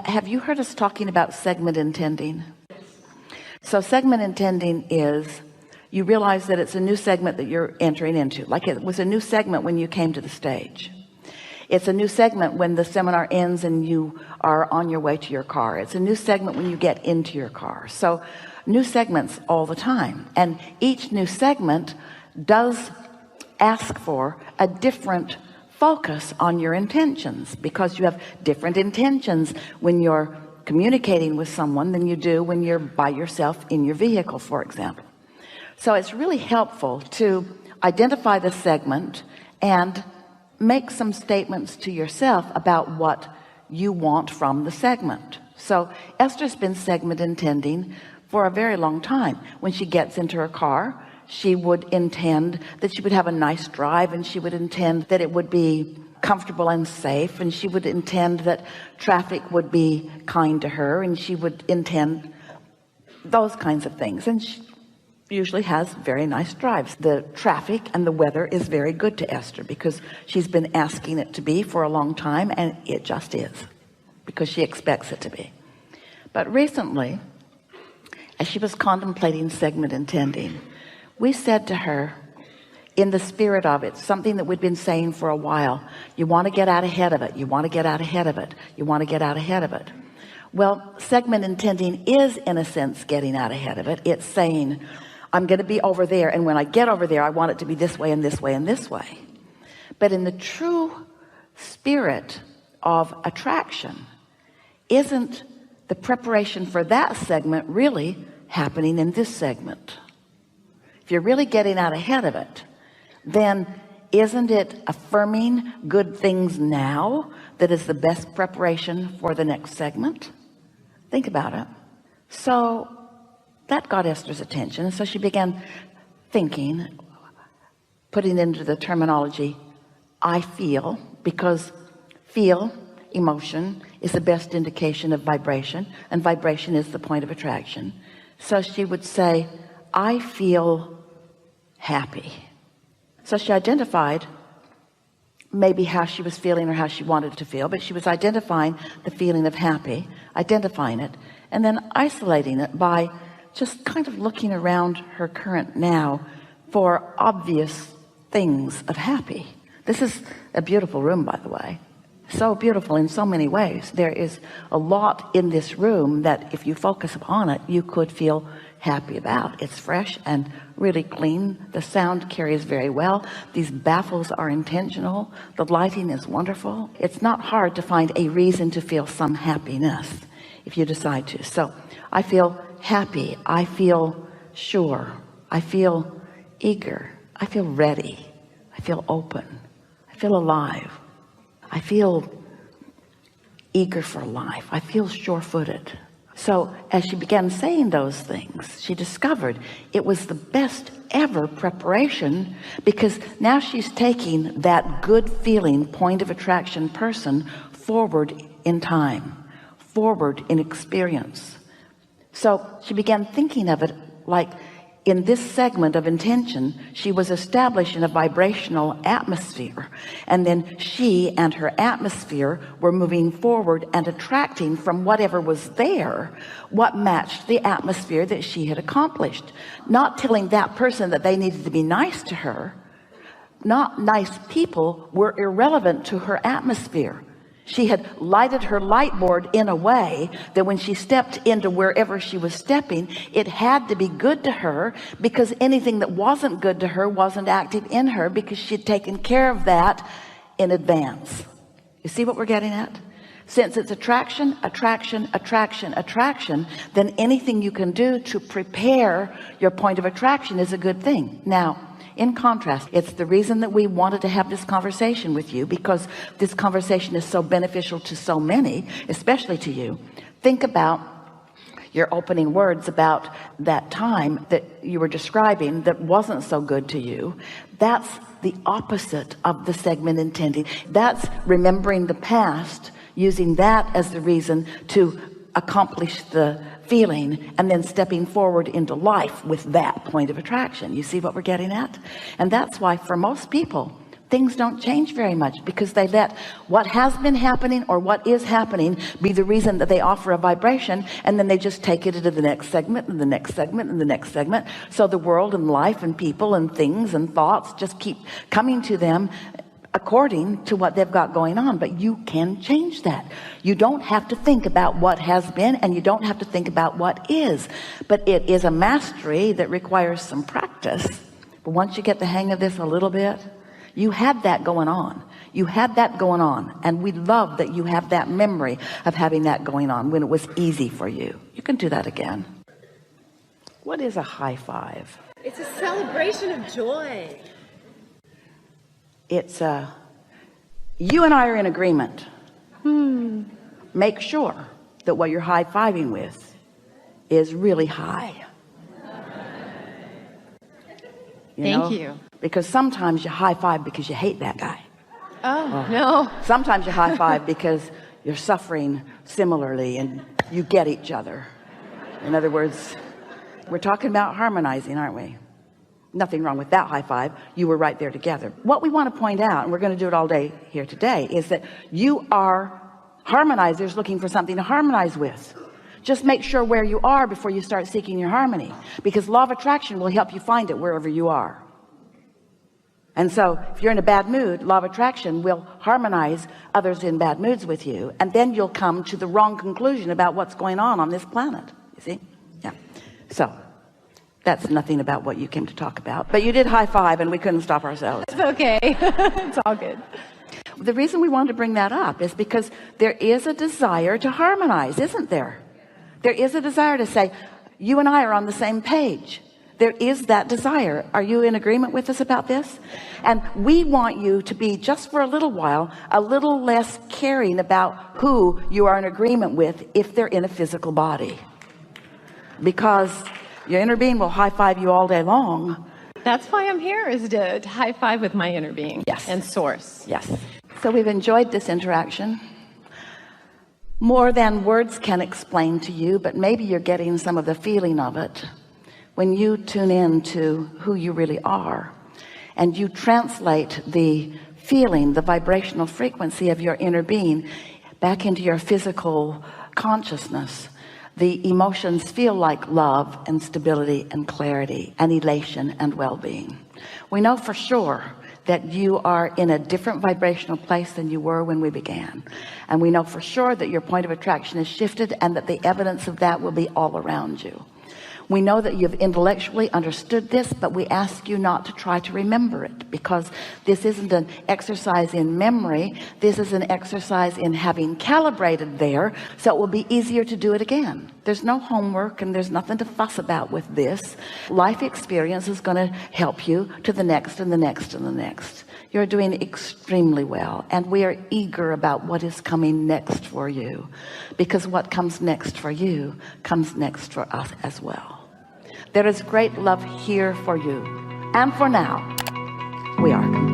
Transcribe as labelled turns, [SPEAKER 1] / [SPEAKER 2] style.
[SPEAKER 1] have you heard us talking about segment intending? So segment intending is you realize that it's a new segment that you're entering into. Like it was a new segment when you came to the stage. It's a new segment when the seminar ends and you are on your way to your car. It's a new segment when you get into your car. So new segments all the time, and each new segment does ask for a different focus on your intentions, because you have different intentions when you're communicating with someone than you do when you're by yourself in your vehicle, for example. So it's really helpful to identify the segment and make some statements to yourself about what you want from the segment. So Esther's been segment intending for a very long time. When she gets into her car, she would intend that she would have a nice drive, and she would intend that it would be comfortable and safe, and she would intend that traffic would be kind to her, and she would intend those kinds of things. And she usually has very nice drives. The traffic and the weather is very good to Esther because she's been asking it to be for a long time, and it just is, because she expects it to be. But recently, as she was contemplating segment intending, we said to her, in the spirit of it, something that we'd been saying for a while: you want to get out ahead of it, you want to get out ahead of it, you want to get out ahead of it. Well, segment intending is, in a sense, getting out ahead of it. It's saying, I'm going to be over there, and when I get over there, I want it to be this way and this way and this way. But in the true spirit of attraction, isn't the preparation for that segment really happening in this segment? If you're really getting out ahead of it, then isn't it affirming good things now that is the best preparation for the next segment? Think about it. So that got Esther's attention, and so she began thinking, putting into the terminology, I feel, because feel, emotion, is the best indication of vibration, and vibration is the point of attraction. So she would say, I feel happy. So she identified maybe how she was feeling or how she wanted to feel, but she was identifying the feeling of happy, identifying it, and then isolating it by just kind of looking around her current now for obvious things of happy. This is a beautiful room, by the way. So beautiful in so many ways. There is a lot in this room that if you focus upon it, you could feel happy about. It's fresh and really clean. The sound carries very well. These baffles are intentional. The lighting is wonderful. It's not hard to find a reason to feel some happiness if you decide to. So I feel happy. I feel sure. I feel eager. I feel ready. I feel open. I feel alive. I feel eager for life. I feel sure-footed. So as she began saying those things, she discovered it was the best ever preparation, because now she's taking that good feeling point of attraction person forward in time, forward in experience. So she began thinking of it like, in this segment of intention, she was establishing a vibrational atmosphere, and then she and her atmosphere were moving forward and attracting from whatever was there what matched the atmosphere that she had accomplished. Not telling that person that they needed to be nice to her. Not nice people were irrelevant to her atmosphere. She had lighted her light board in a way that when she stepped into wherever she was stepping, it had to be good to her, because anything that wasn't good to her wasn't active in her, because she'd taken care of that in advance. You see what we're getting at? Since it's attraction, attraction, attraction, attraction, then anything you can do to prepare your point of attraction is a good thing. Now, in contrast, it's the reason that we wanted to have this conversation with you, because this conversation is so beneficial to so many, especially to you. Think about your opening words about that time that you were describing that wasn't so good to you. That's the opposite of the segment intending. That's remembering the past, using that as the reason to accomplish the feeling, and then stepping forward into life with that point of attraction. You see what we're getting at? And that's why for most people, things don't change very much, because they let what has been happening or what is happening be the reason that they offer a vibration, and then they just take it into the next segment and the next segment and the next segment. So the world and life and people and things and thoughts just keep coming to them according to what they've got going on. But you can change that. You don't have to think about what has been, and you don't have to think about what is, but it is a mastery that requires some practice. But once you get the hang of this a little bit, you had that going on. You had that going on. And we love that you have that memory of having that going on when it was easy for you. You can do that again. What is a high five?
[SPEAKER 2] It's a celebration of joy.
[SPEAKER 1] It's you and I are in agreement. Make sure that what you're high-fiving with is really high.
[SPEAKER 2] Thank you.
[SPEAKER 1] Because sometimes you high-five because you hate that guy.
[SPEAKER 2] Oh, no.
[SPEAKER 1] Sometimes you high-five because you're suffering similarly and you get each other. In other words, we're talking about harmonizing, aren't we? Nothing wrong with that high five. You were right there together. What we want to point out, and we're going to do it all day here today, is that you are harmonizers looking for something to harmonize with. Just make sure where you are before you start seeking your harmony, because law of attraction will help you find it wherever you are. And so if you're in a bad mood, law of attraction will harmonize others in bad moods with you, and then you'll come to the wrong conclusion about what's going on this planet. You see? Yeah. So that's nothing about what you came to talk about, but you did high five and we couldn't stop ourselves.
[SPEAKER 2] It's okay. It's all good.
[SPEAKER 1] The reason we wanted to bring that up is because there is a desire to harmonize, isn't there? There is a desire to say, you and I are on the same page. There is that desire. Are you in agreement with us about this? And we want you to be, just for a little while, a little less caring about who you are in agreement with if they're in a physical body, because your inner being will high five you all day long.
[SPEAKER 2] That's why I'm here, is to high five with my inner being.
[SPEAKER 1] Yes.
[SPEAKER 2] And source.
[SPEAKER 1] Yes. So we've enjoyed this interaction. More than words can explain to you, but maybe you're getting some of the feeling of it when you tune in to who you really are, and you translate the feeling, the vibrational frequency of your inner being back into your physical consciousness. The emotions feel like love and stability and clarity and elation and well-being. We know for sure that you are in a different vibrational place than you were when we began. And we know for sure that your point of attraction has shifted, and that the evidence of that will be all around you. We know that you've intellectually understood this, but we ask you not to try to remember it, because this isn't an exercise in memory. This is an exercise in having calibrated there, so it will be easier to do it again. There's no homework and there's nothing to fuss about with this. Life experience is going to help you to the next and the next and the next. You're doing extremely well, and we are eager about what is coming next for you, because what comes next for you comes next for us as well. There is great love here for you, and for now we are